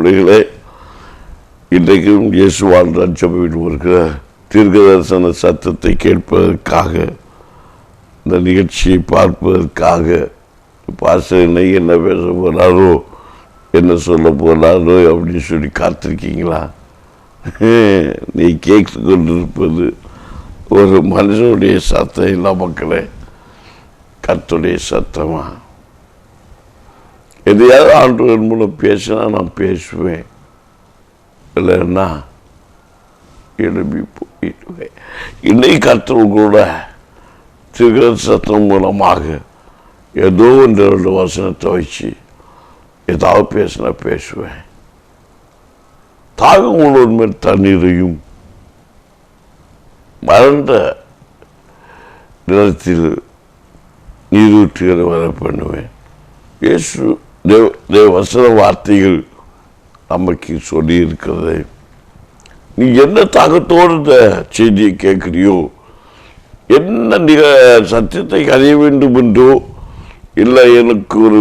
பிள்ளைகளே, இன்றைக்கும் இயேசு வாழ்ந்தார் சபையில் வருகிற தீர்க்க தரிசன சத்தத்தை கேட்பதற்காக, இந்த நிகழ்ச்சியை பார்ப்பதற்காக பாசனை என்ன பேச போகிறாரோ, என்ன சொல்ல போகிறாரோ அப்படின்னு சொல்லி காத்திருக்கீங்களா? நீ கேட்டு கொண்டிருப்பது ஒரு மனுஷனுடைய சத்தம் இல்லை மக்களே, கர்த்தருடைய சத்தமா? எதையாவது ஆண்டவர் மூலம் பேசினா நான் பேசுவேன், இல்லைன்னா எழுப்பி போயிடுவேன். இன்னைக்கு கர்த்தர்களோட திருக்கிற சத்தம் மூலமாக ஏதோ ஒன்று ரெண்டு வசனத்தை வச்சு ஏதாவது பேசினா பேசுவேன். தாகம் உள்ளவர் மேல் தண்ணீரையும் வறண்ட நிலத்தில் நீரூற்றுகளை வர பண்ணுவேன். இயேசு வசன வார்த்தைகள் நமக்கு சொல்லி இருக்கிறது. நீ என்ன தாகத்தோடு இந்த செய்தியை கேட்குறியோ, என்ன சத்தியத்தை அறிய வேண்டும் என்றோ, இல்லை எனக்கு ஒரு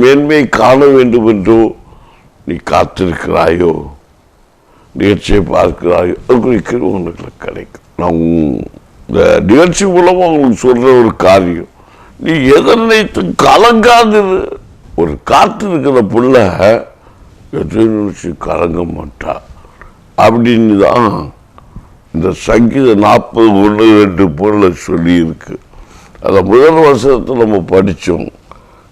மேன்மை காண வேண்டும் என்றோ நீ காத்திருக்கிறாயோ, நிகழ்ச்சியை பார்க்கிறாயோ, அதுக்கு உனக்கு கிடைக்கும். நான் இந்த நிகழ்ச்சி மூலமாக உங்களுக்கு சொல்கிற ஒரு காரியம், நீ எதனை கலங்காது. ஒரு காற்று இருக்கிற புள்ள எதிர்த்து கலங்க மாட்டா அப்படின்னு தான் இந்த சங்கீதம் 40:1-2 பொருளை சொல்லியிருக்கு. அதை முதல் வருஷத்தில் நம்ம படித்தோம்.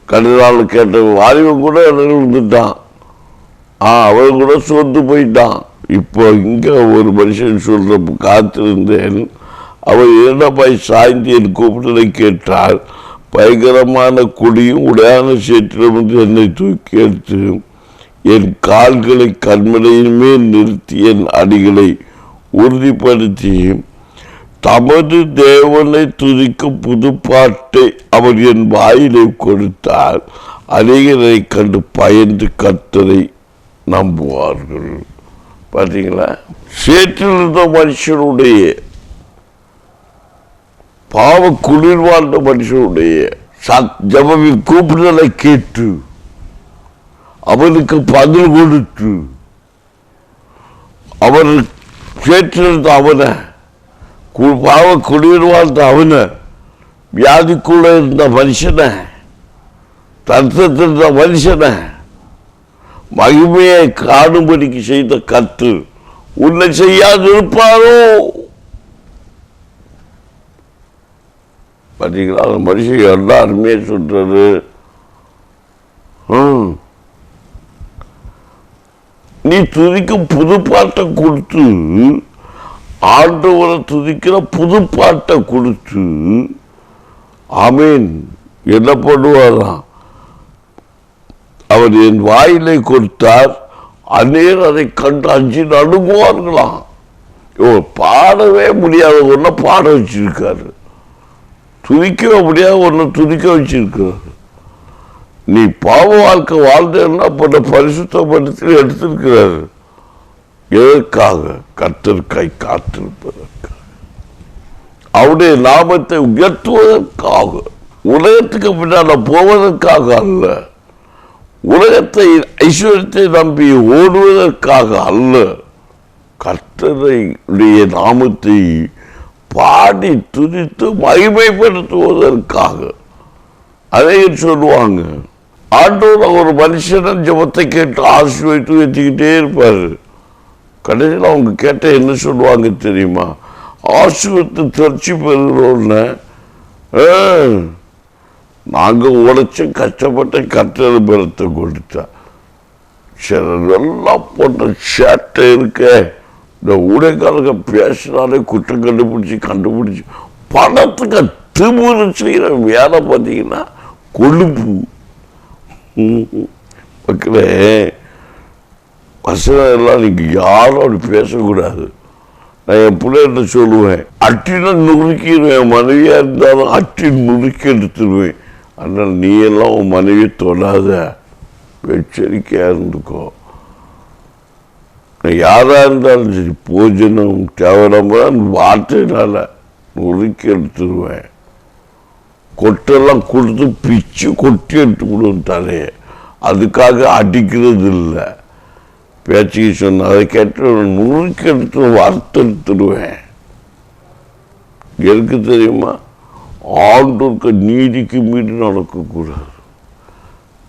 கடந்த நாள் கேட்ட வாலிபன் கூட இருந்துட்டான், அவன் கூட சோர்ந்து போயிட்டான். இப்போ இங்கே ஒரு மனுஷன் சொல்கிற காத்திருந்தேன், அவன் இரண்டபாய் சாய்ந்து என் கூப்பிட்டதை கேட்டார். பயங்கரமான கொடியும் உடையான சேற்றிலிருந்து என்னை தூக்கி எடுத்து என் கால்களை கண்மலையின் மேல் நிறுத்தி என் அடிகளை உறுதிப்படுத்தி தமது தேவனை துதிக்கும் புதுப்பாட்டை அவர் என் வாயிலை கொடுத்தார். அநேகரை கண்டு பயந்து கர்த்தரை நம்புவார்கள். பார்த்தீங்களா? சேற்றில் இருந்த மனுஷனுடைய பாவ குளிர் வாழ்ந்த மனுஷனுடைய ஜபவி கூப்பிடுதலை கேட்டு அவனுக்கு பதில் கொடுத்து அவர் சேற்றிருந்த அவனை, பாவ குளிர் வாழ்ந்த அவனை, வியாதிக்குள்ள இருந்த மனுஷனை, தர்த்தத்தில் இருந்த மனுஷனை மகிமையை காணும்படிக்கு செய்த கர்த்தர் உன்னை செய்யாது இருப்பாரோ? பார்த்தீங்களா? அந்த மனுஷன் எல்லாருமே சொல்றது, நீ துதிக்கும் புதுப்பாட்டை கொடுத்து, ஆண்டவரை துதிக்கிற புதுப்பாட்டை கொடுத்து, ஆமீன், என்ன பண்ணுவாராம்? அவர் என் வாயிலை கொடுத்தார், அநேகர் அதை கண்டு அஞ்சு நடுங்குவார்களாம். பாடவே முடியாத ஒன்றை பாட வச்சிருக்காரு, துதிக்கவே முடியாத ஒன்று துதிக்க வச்சிருக்கிறார். நீ பாவ வாழ்க்கை வாழ்ந்தேன்னா பண்ண பரிசுத்தப்படுத்தி எடுத்திருக்கிறாரு. எதற்காக? கர்த்தருக்காய் காத்திருப்பதற்காக, அவருடைய நாமத்தை உயர்த்துவதற்காக, உலகத்துக்கு பின்னால் போவதற்காக அல்ல, உலகத்தை ஐஸ்வர்யத்தை நம்பி ஓடுவதற்காக அல்ல, கர்த்தருடைய நாமத்தை பாடி துதித்து மகிமைப்படுத்துவதற்காக. அதை சொல்லுவாங்க, ஆண்டவர் ஒரு மனுஷன ஜபத்தை கேட்டு ஆசீர்வதித்து வச்சுக்கிட்டே இருப்பார். கடைசியில் அவங்க கேட்ட என்ன சொல்லுவாங்க தெரியுமா? ஆசீர்வத்தை தொடர்ச்சி பெறுகிறோன்னு, நாங்கள் உழைச்சி கஷ்டப்பட்ட கர்த்தர் பலத்தை கொடுத்தா. சிலரெல்லாம் போட்ட சேட்டை இருக்க, இந்த ஊழியக்காரங்க பேசினாலே குற்றம் கண்டுபிடிச்சி பணத்துக்கு திமுறு செய்கிற வேலை பார்த்தீங்கன்னா கொழுப்பு. மக்களே, வசனம் எல்லாம் நீங்கள் யாரும் அப்படி பேசக்கூடாது. நான் என் பிள்ளைகிட்ட சொல்லுவேன், அட்டினா நுறுக்கிடுவேன், மனைவியாக இருந்தாலும் அட்டி நுறுக்கி எடுத்துருவேன். அதனால் நீ எல்லாம் உன் மனைவியை தொடாத, எச்சரிக்கையாக இருந்துக்கோ. யாராக இருந்தாலும் சரி, போஜனம் தேவையான வார்த்தையினால நுறுக்கி எடுத்துருவேன். கொட்டெல்லாம் கொடுத்து பிச்சு கொட்டி எடுத்து விடுவேன் தலையை. அதுக்காக அடிக்கிறது இல்லை. பேச்சுக்கு சொன்ன அதை கேட்டு நுறுக்கி எடுத்து வார்த்தெடுத்துடுவேன். எனக்கு தெரியுமா, ஆண்டோருக்கு நீதிக்கு மீறி நடக்கக்கூடாது.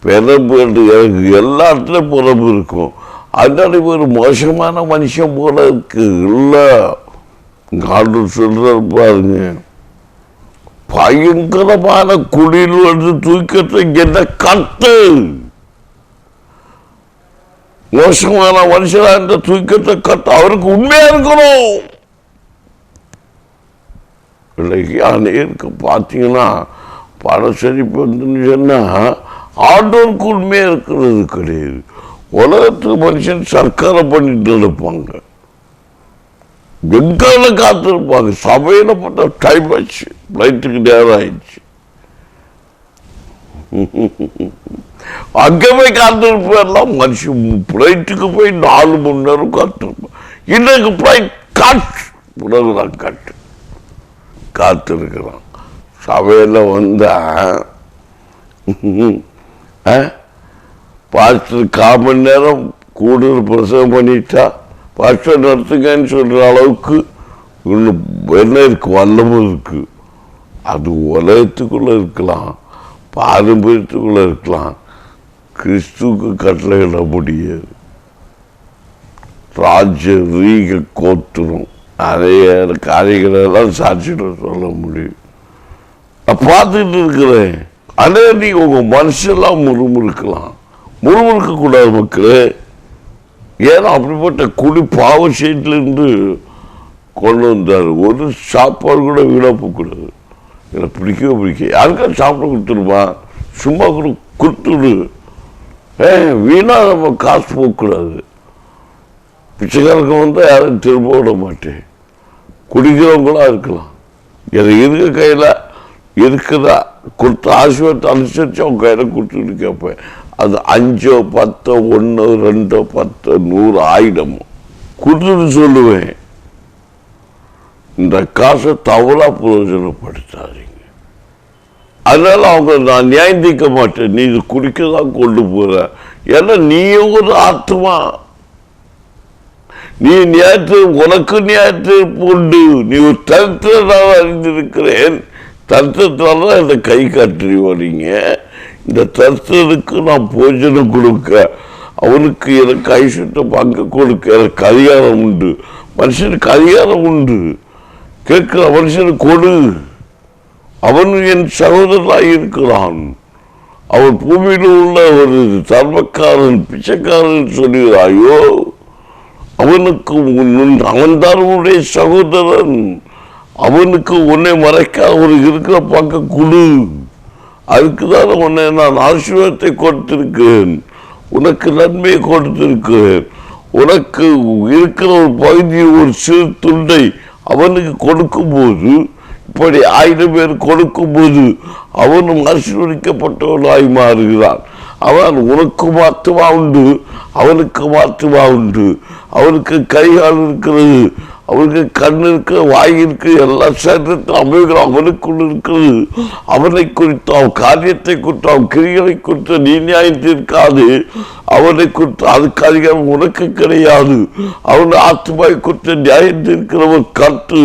பிறப்பு என்று எனக்கு எல்லா இடத்துலையும் பிறப்பு இருக்கும். அதனால ஒரு மோசமான மனுஷன் போல இருக்கு இல்லை. ஆண்டவர் சொல்றாரு பாருங்க, பயங்கரமான குடியில் வந்து தூக்கத்தை என்ன கட்டு. மோசமான மனுஷனா இந்த தூக்கத்தை கட்டு. அவருக்கு உண்மையா இருக்கணும். இன்னைக்கு அநேருக்கு பார்த்தீங்கன்னா பண செழிப்பு வந்துன்னு சொன்னா ஆண்டோருக்கு உண்மையா இருக்கிறது கிடையாது. உலகத்துக்கு மனுஷன் சர்க்காரம் பண்ணிட்டு இருப்பாங்க, எங்கால காத்திருப்பாங்க. சபையில பார்த்தா டைம் ஆச்சு, லைட்டுக்கு நேரம் ஆயிடுச்சு, அங்கே போய் காத்திருப்பெல்லாம் மனுஷன் பிளைட்டுக்கு போய் 4 மணி நேரம் காத்திருப்பான். இன்னைக்கு பிளைட் காற்று உணவுதான் காத்திருக்கிறான். சபையில் வந்தா பாஸ்டர் 1/4 மணி நேரம் கூடுதல் பிரசவம் பண்ணிட்டா பாஸ்டர் நடத்துங்கன்னு சொல்ற அளவுக்கு இன்னும் என்ன இருக்கு, வல்லமும் இருக்கு. அது உலகத்துக்குள்ள இருக்கலாம், பாரம்பரியத்துக்குள்ள இருக்கலாம், கிறிஸ்துவுக்கு கட்டளையிட முடியாது. ராஜரீக கோத்திரம் நிறைய காரியங்களெல்லாம் சாட்சியிட சொல்ல முடியும். நான் பார்த்துட்டு இருக்கிறேன். அதே நீங்க உங்க மனுஷெல்லாம் முறுமுறுக்கலாம். முறுமுறுக்க கூடாது மக்களே. ஏன்னா அப்படிப்பட்ட குடி பாவ சைட்லேருந்து கொண்டு வந்தார். ஒரு சாப்பாடு கூட வீணாக போகக்கூடாது. எனக்கு பிடிக்கவே பிடிக்க. யாருக்காவது சாப்பிட கொடுத்துருமா, சும்மா கூட கொடுத்துடு. வீணாக நம்ம காசு போகக்கூடாது. பிச்சைக்காரங்க வந்தால் யாரும் திரும்ப விட மாட்டேன். குடிக்கிறவங்களா இருக்கலாம். எனக்கு இருக்க கையில் இருக்குதா கொடுத்த ஆசீர்வாதத்தை அனுசரித்து அவங்க கையில் கொடுத்துட்டு கேட்பேன். அது 5, 10, 1, 2, 10, 100, 1000 கொடுத்துட்டு சொல்லுவேன். இந்த காசை தவறா பிரயோஜனப்படுத்தாதீங்க. அதனால அவங்க நான் நியாயம் தீர்க்க மாட்டேன். நீ இது குடிக்க தான் கொண்டு போற. ஏன்னா நீயும் ஒரு ஆத்மா. நீ நியாயத்து உனக்கு நியாயத்து உண்டு. நீ ஒரு தரித்திர நான் அறிந்திருக்கிறேன். தரித்திரத்தால தான் இந்த கை காட்டி வரீங்க. இந்த தரித்திரனுக்கு நான் போஜனம் கொடுக்க, அவனுக்கு எனக்கு ஐஸ்வர்யத்தை பங்கு கொடுக்க எனக்கு அதிகாரம் உண்டு. மனுஷனுக்கு அதிகாரம் உண்டு. கேட்கிற மனுஷனுக்கு கொடு. அவன் என் சகோதரனாக இருக்கிறான். அவன் பூமியில் உள்ள ஒரு தர்மக்காரன், பிச்சைக்காரன் சொல்லுகிறாயோ, அவனுக்கு அவன்தான் உன்னுடைய சகோதரன். அவனுக்கு உன்னை மறைக்க அவனுக்கு இருக்கிற பக்க குழு. அதுக்குதான் உன்னை நான் ஆசீர்வாதத்தை கொடுத்திருக்கிறேன், உனக்கு நன்மையை கொடுத்திருக்கிறேன். உனக்கு இருக்கிற ஒரு பகுதியில் ஒரு சிறு துண்டை அவனுக்கு கொடுக்கும் போது, இப்படி 1000 பேர் கொடுக்கும் போது அவனும் ஆசீர்வதிக்கப்பட்டவனாய் மாறுகிறான். அவன் உனக்கு மாற்றுமா உண்டு, அவனுக்கு மாற்றுமா உண்டு. அவனுக்கு கைகால் இருக்கிறது, அவனுக்கு கண் இருக்கிற, வாய் இருக்கு, எல்லா சரீரத்தில் அமைகிறான். அவனுக்குள் இருக்கிறது. அவனை குறித்து, அவன் காரியத்தை குறித்து, அவன் கிரிகளை குறித்து நீ நியாயம் தீர்க்காது. அவனை குறித்து அதுக்கு அதிகாரம் உனக்கு கிடையாது. அவன் ஆத்மாவை குறித்து நியாயம் தீர்க்கிறவன் கற்று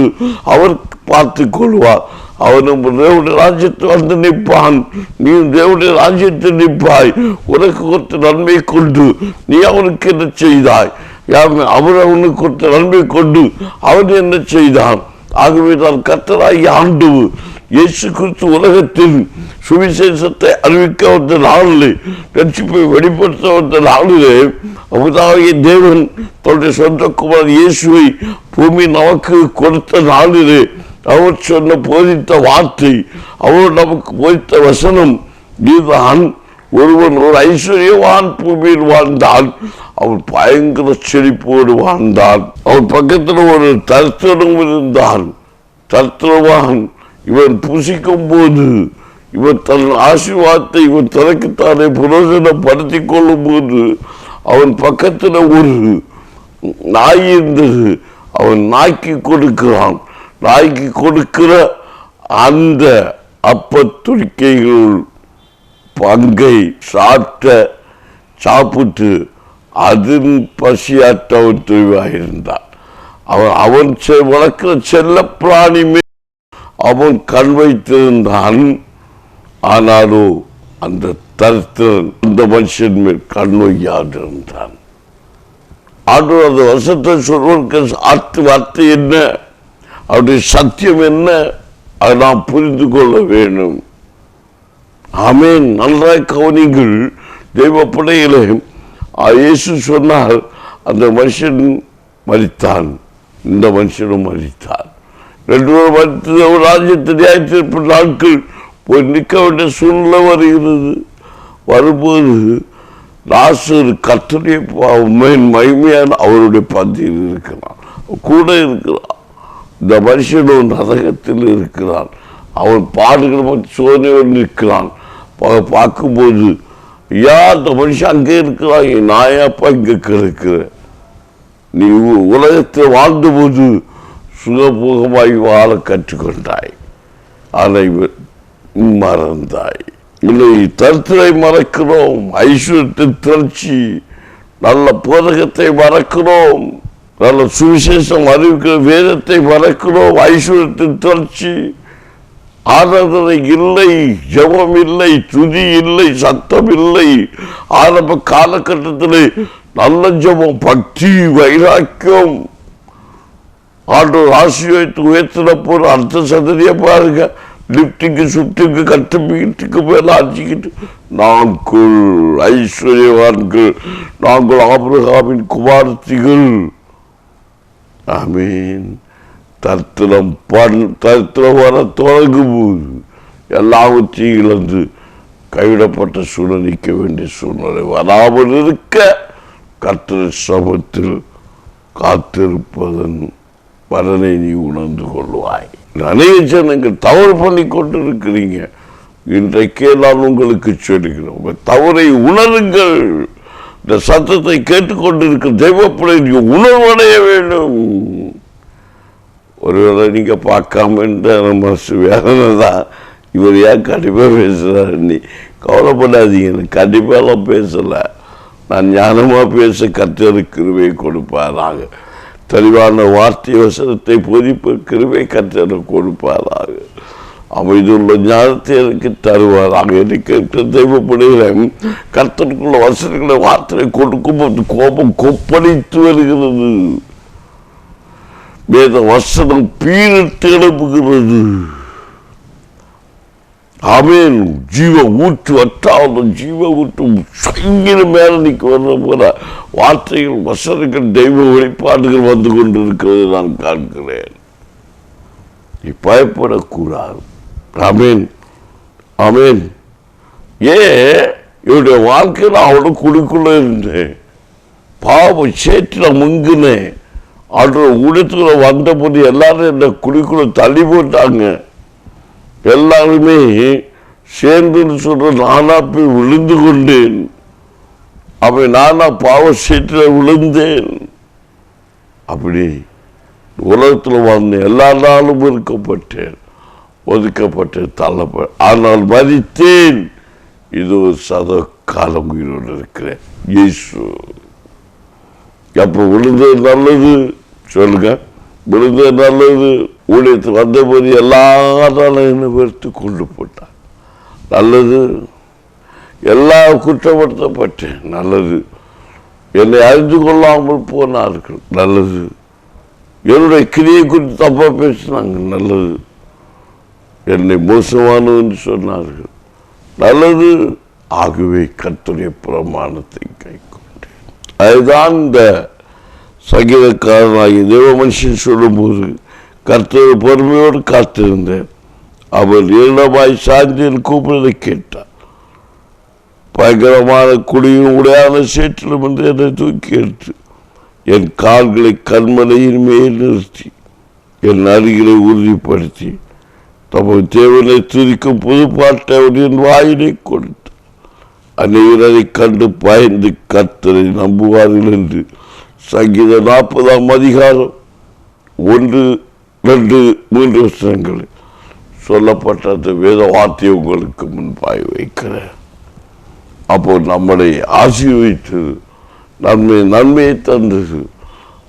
அவர் பார்த்து கொள்வார். அவனும் தேவனுடைய ராஜ்யத்தில் வந்து நிற்பான். நீ தேவனுடைய ராஜ்யத்தில் நிற்பாய். உனக்கு கொடுத்த நன்மை கொண்டு நீ அவனுக்கு என்ன செய்தாய்? அவர் அவனுக்கு கொடுத்த நன்மை கொண்டு அவன் என்ன செய்தான்? ஆகவே நான் கர்த்தராகி ஆண்டவர் இயேசு கிறிஸ்து உலகத்தில் சுவிசேஷத்தை அறிவிக்க வந்த நாளிலே, ரட்சிப்பை வெளிப்படுத்த வந்த நாளிலே, அவதாகிய தேவன் தன்னுடைய சொந்த குமாரன் இயேசுவை பூமி நமக்கு கொடுத்த நாளிலே அவர் சொன்ன போதித்த வார்த்தை, அவர் நமக்கு போதித்த வசனம் இதுதான். ஒருவன் ஒரு ஐஸ்வர்யவான் பூமியில் வாழ்ந்தான். அவன் பயங்கர செழிப்போடு வாழ்ந்தான். அவன் பக்கத்தில் ஒரு தரித்திரனும் இருந்தான். தரித்திரவான் இவன் புசிக்கும் போது, இவன் தன் ஆசீர்வாதத்தை இவன் தனக்குத்தானே பிரயோஜனப்படுத்தி கொள்ளும் போது, அவன் பக்கத்தில் ஒரு நாய் இருந்தது. அவன் நாய்க்கு கொடுக்கிறான். நாய்க்கு கொடுக்கிற அந்த அப்பத்துணிக்கைகள் பங்கை சாப்பிட்டு அதன் பசியாற்ற அவன் துணிவாயிருந்தான். அவன் வளர்க்கிற செல்ல பிராணி மேல் அவன் கண் வைத்திருந்தான். ஆனாலும் அந்த தரித்திரன் அந்த மனுஷன் மேல் கண் வையாதிருந்தான். ஆண்டவர் அந்த வசத்தை சொல்வதற்கு வார்த்தை என்ன, அவருடைய சத்தியம் என்ன, அதை நாம் புரிந்து கொள்ள வேண்டும். ஆமென். நன்றாய் கவனிங்கள். தெய்வ பிள்ளைகளே, இயேசு சொன்னார், அந்த மனுஷன் மரித்தான், இந்த மனுஷனும் மரித்தான். 2 பேரும் மரித்தது ஒரு ராஜ்யத்தை நியாயத்தீர்ப்பு நாட்கள் போய் நிற்க வேண்டிய சூழ்நிலை வருகிறது. வரும்போது லாசரு கர்த்தருடைய மகிமையான அவருடைய பந்தியில் இருக்கிறான், கூட இருக்கிறான். இந்த மனுஷனும் நரகத்தில் இருக்கிறான். அவன் பாடுகள் சோதனையோடு நிற்கிறான். பார்க்கும்போது ஐயா, இந்த மனுஷன் அங்கே இருக்கிறான், நான் ஏப்பா இங்கே கிடக்கிறேன். நீ உலகத்தில் வாழ்ந்தபோது சுகபோகமாய் வாழ கற்றுக்கொண்டாய், அதை மறந்தாய். இல்லை, தரித்திரை மறக்கிறோம், ஐஸ்வர்யத்தின் திரட்சி, நல்ல போதகத்தை மறக்கிறோம், நல்ல சுவிசேஷம் அறிவிக்கிற வேதத்தை மறக்கிறோம். ஐஸ்வர்யத்தின் திரட்சி, ஆராதனை இல்லை, ஜெபம் இல்லை, துதி இல்லை, சத்தம் இல்லை. ஆரம்ப காலகட்டத்தில் நல்ல ஜெபம், பக்தி, வைராக்கியம், ஆண்டவர் ஆசீர்வதித்து உயர்த்தின போற அடுத்த சந்ததியை பாருங்க. லிப்டிக்கு சுட்டுக்கு கட்டுக்கு மேல அடிச்சுக்கிட்டு, நாங்கள் ஐஸ்வர்யவான்கள், நாங்கள் ஆபிரகாமின் குமாரத்திகள். ஆமீன். தரித்திரம் வர தொடங்கும் போது எல்லாவற்றையும் இழந்து கைவிடப்பட்ட சூழ்நிலைக்க வேண்டிய சூழ்நிலை வராமல் இருக்க கர்த்தர் சமத்தில் காத்திருப்பதன் பலனை நீ உணர்ந்து கொள்வாய். அநேக ஜனங்கள் தவறு பண்ணி கொண்டு இருக்கிறீங்க. இன்றைக்கே நான் உங்களுக்கு சொல்லுகிறேன், தவறை உணருங்கள். இந்த சத்தத்தை கேட்டுக்கொண்டிருக்கிற தெய்வ பிள்ளை உணர்வடைய வேண்டும். ஒருவேளை நீங்க பார்க்காம நம்ம வேதனை தான், இவர் ஏன் கண்டிப்பாக பேசுறாரு, நீ கவலைப்படாதீங்க, கண்டிப்பாலாம் பேசலை. நான் ஞானமாக பேச கர்த்தர் கிருபை கொடுப்பாராக. தெளிவான வார்த்தை வசனத்தை பொதிப்பு கிருபை கர்த்தர் கொடுப்பாராக. அமைதியுள்ள ஞானத்தை எனக்கு தருவாராக. எனக்கு தெய்வப்படுகிறேன். கர்த்தருக்குள்ள வசனங்களை வார்த்தையை கொடுக்கும்போது கோபம் கொப்பளித்து வருகிறது. வேத வசனம் பீரிட்டு எழுப்புகிறது. ஆமென். ஜீவ ஊற்று வற்றாத ஜீவ ஊற்று சங்கின மேல நீக்கு வர்ற போல வார்த்தைகள், வசனங்கள், தெய்வ வெளிப்பாடுகள் வந்து கொண்டிருக்கிறது நான் காண்கிறேன். நீ பயப்படக்கூடாது. ஆமென், ஆமென். என்னுடைய வாழ்க்கையில் அவனோட குடிக்குள்ள இருந்தேன், பாவ சேற்றில் முங்கினேன். அவரோட ஊழியத்துக்குள்ள வந்தபோது எல்லாரும் என்ன குடிக்குள்ள தள்ளி போட்டாங்க. எல்லாருமே சேர்ந்து சொல்ற, நானா போய் விழுந்து கொண்டேன். அவன் நானா பாவ சேற்றில் விழுந்தேன். அப்படி உலகத்தில் வாழ்ந்தேன். எல்லா நாளும் இருக்கப்பட்டேன், ஒதுக்கப்பட்டேன், தள்ளப்பட்டேன். ஆனால் மரித்தேன். இது ஒரு சத காலம் உயிரோடு இருக்கிறேன். இயேசு அப்போ விழுந்தது நல்லது சொல்லுங்க, விழுந்தது நல்லது. ஊழியத்து வந்தபோது எல்லாராலும் என்னை வெறுத்து கொண்டு போட்டான். நல்லது. எல்லா குற்றப்படுத்தப்பட்டேன். நல்லது. என்னை அறிந்து கொள்ளாமல் போனார்கள். நல்லது. என்னுடைய கிரியை குறித்து தப்பா பேசினாங்க. நல்லது. என்னை மோசமானவன் சொன்னார்கள். நல்லது. ஆகவே கர்த்தருடைய பிரமாணத்தை கைக்கொண்டேன். அதுதான் இந்த சங்கீதக்காரனாகிய தேவ மனுஷன் சொல்லும்போது, கர்த்தர் பொறுமையோடு காத்திருந்தேன், அவர் இரண்டமாய் சாய்ந்தில் கூப்பிடுவதை கேட்டார். பயங்கரமான குடியும் உடையான சேற்றிலும் என்று என்னை தூக்கி எடுத்து என் கால்களை கண்மலையின் மேல் நிறுத்தி என் அருகிலை உறுதிப்படுத்தி தமது தேவனை துதிக்கும் புது பாட்டை என் வாயிலை கொடுத்து அநேகரை கண்டு பயந்து கர்த்தரை நம்புவார்கள் என்று சங்கீதம் 40ஆம் அதிகாரம் 1, 2, 3 வசனங்களில் சொல்லப்பட்ட அந்த வேத வார்த்தையை உங்களுக்கு முன்பாய் வைக்கிறேன். அப்போ நம்மளை ஆசீர்வதித்து நன்மையை தந்தது,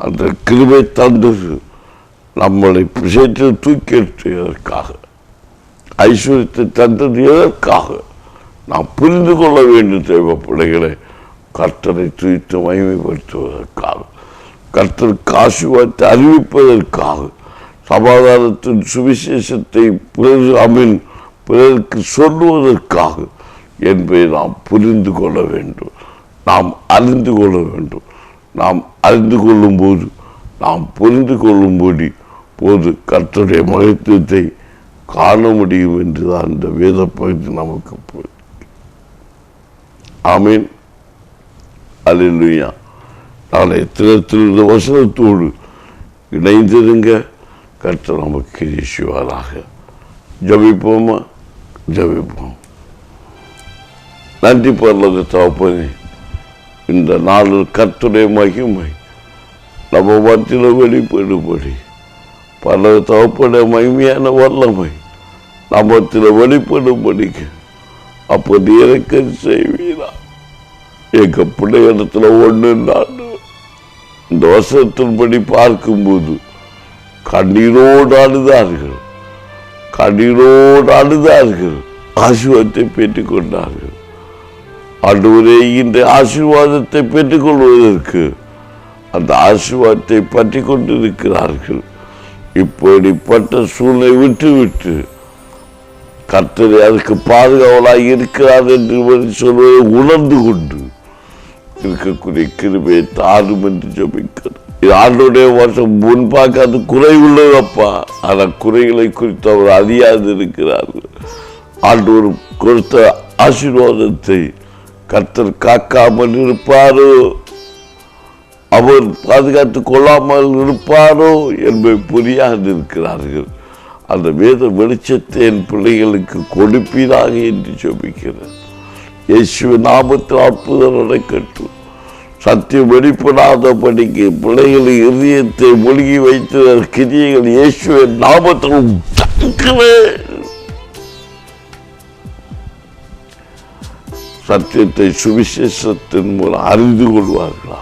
அந்த கிருபை தந்தது நம்மளை விஷயத்தில் தூக்கி எடுத்ததற்காக, ஐஸ்வர்யத்தை தந்தது எதற்காக நாம் புரிந்து கொள்ள வேண்டும். தேவ பிள்ளைகளை, கர்த்தரை துதித்து மகிமைப்படுத்துவதற்காக, கர்த்தருக்கு ஆசீர்வாதத்தை அறிவிப்பதற்காக, சமாதானத்தின் சுவிசேஷத்தை பிறருக்கு சொல்லுவதற்காக என்பதை நாம் புரிந்து கொள்ள வேண்டும், நாம் அறிந்து கொள்ள வேண்டும். நாம் அறிந்து கொள்ளும் போது, நாம் புரிந்து கொள்ளும்படி போது கர்த்தருடைய மகத்துவத்தை காண முடியும் என்றுதான் இந்த வேத பகுதி நமக்கு போகுது. ஆமீன், அல்லேலூயா. நாளைய தினத்தில் இந்த வசனத்தோடு இணைந்திருங்க. கர்த்தர் நமக்கு செய்வாராக. ஜெபிப்போமா? ஜெபிப்போம். நன்றி பரலோக தகப்பனே, இந்த நாளில் கர்த்தருடைய மகிமை நம்ம மத்தியில் வெளிப்படும்படி, பல தகப்பனுடைய மகிமையான வல்லமை நம்மத்தில் வெளிப்படும்படிக்கு அப்போது இறக்க செய்வீரா. எங்க பிள்ளைகளிடத்துல ஒன்று நான் இந்த வசனத்தின்படி பார்க்கும்போது கண்ணீரோடு அழுதார்கள், கண்ணீரோடு அழுதார்கள், ஆசீர்வாதத்தை பெற்றுக் கொண்டார்கள். ஆண்டவரே, இந்த ஆசீர்வாதத்தை பெற்றுக்கொள்வதற்கு அந்த ஆசீர்வாதத்தை பற்றி கொண்டிருக்கிறார்கள். இப்படிப்பட்ட சூழ்நிலை விட்டு கர்த்தர் அதுக்கு பாதுகாவலாக இருக்கிறார் என்று சொல்வதை உணர்ந்து கொண்டு இருக்கக்கூடிய கிருபையை தாரும் என்று ஜெபிக்கிறேன். இது ஆண்டோடைய வருஷம் முன்பாக அது குறை உள்ளதப்பா, ஆனால் குறைகளை குறித்து அவர் அறியாது இருக்கிறார்கள். ஆண்டவர் கொடுத்த ஆசீர்வாதத்தை கர்த்தர் காக்காமல் இருப்பாரோ, அவர் பாதுகாத்து கொள்ளாமல் இருப்பாரோ என்பதை புரியாது இருக்கிறார்கள். அந்த வேத வெளிச்சத்தை என் பிள்ளைகளுக்கு கொடுப்பீராக என்று ஜெபிக்கிறேன். இயேசுவின் நாமத்தில் அற்புதம் நடக்கட்டும். சத்தியம் வெளிப்படாதபடிக்கு பிள்ளைகளின் இதயத்தை மூழ்கி வைத்த கிரியைகள் இயேசுவின் நாமத்தில் சத்தியத்தை சுவிசேஷத்தின் மூலம் அறிந்து கொள்வார்களா?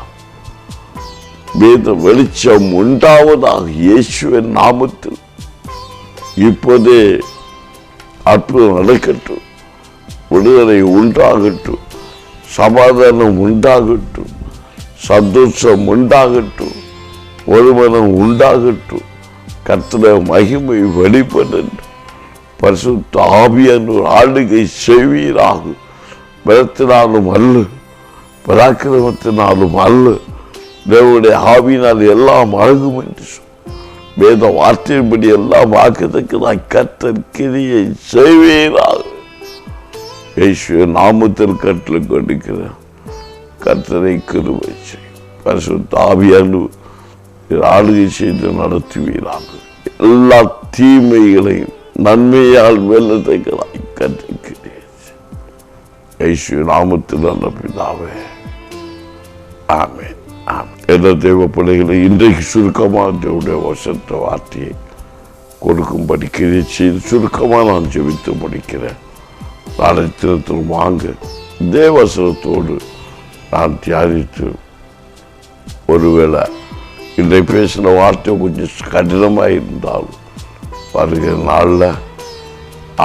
வேத வெளிச்சம் உண்டாவதாக இயேசுவின் நாமத்தில் இப்போதே அற்புதம் நடக்கட்டும். விடுதலை உண்டாகட்டும், சமாதானம் உண்டாகட்டும், சந்தோஷம் உண்டாகட்டும், ஒருமனம் உண்டாகட்டும். கர்த்தருடைய மகிமை வெளிப்படட்டும். பரிசுத்த ஆவியானவர் ஆளுகை செய்வீராக. பலத்தினாலும் அல்ல, பராக்கிரமத்தினாலும் அல்ல, தேவனுடைய ஆவியினால் எல்லாம் ஆகும் என்று வேத வார்த்தையின்படி எல்லாம் ஆக்கத்தக்கதாக கர்த்தர் கிரியை செய்வீராக. இயேசுவின் நாமத்தில் கட்டளை கொடுக்கிறேன். கர்த்தரை கிருபை செய். பரிசுத்த ஆவியானவர் ஆளுகை செய்து நடத்துவீராக. எல்லா தீமைகளையும் நன்மையால் வெல்லத்தக்கதாய் கற்றுக்கிறேன். இயேசுவின் நாமத்தில் நல்ல பிதாவே, ஆமென். என்ன தேவ பிள்ளைகளை, இன்றைக்கு சுருக்கமாக தேவனுடைய வசனத்தை வார்த்தையை கொடுக்கும்படி கிரியை செய்து சுருக்கமாக நான் ஜெபித்து படிக்கிறேன். நாளை தினத்தில் வாங்க தேவசனத்தோடு நான் தியானித்து, ஒருவேளை இன்றை பேசின வார்த்தை கொஞ்சம் கடினமாக இருந்தாலும் வருகிற நாளில்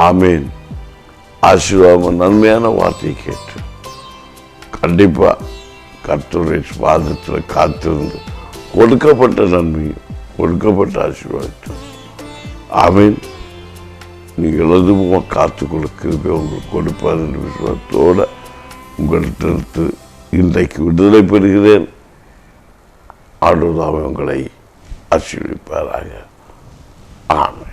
ஆமீன் ஆசீர்வாதம் நன்மையான வார்த்தையை கேட்டு கண்டிப்பாக கர்த்தருடைய பாதத்தில் காத்திருந்து கொடுக்கப்பட்ட நன்மையும் கொடுக்கப்பட்ட ஆசீர்வாதத்தை ஆமீன் நீங்கள் எதுவும் காத்துக்கொள்ள கிருபை உங்களுக்கு கொடுப்பார் என்ற விசுவாசத்தோடு உங்களிடத்து இன்றைக்கு விடுதலை பெறுகிறேன். ஆண்டவர் உங்களை ஆசீர்வதிப்பாராக. ஆமென்.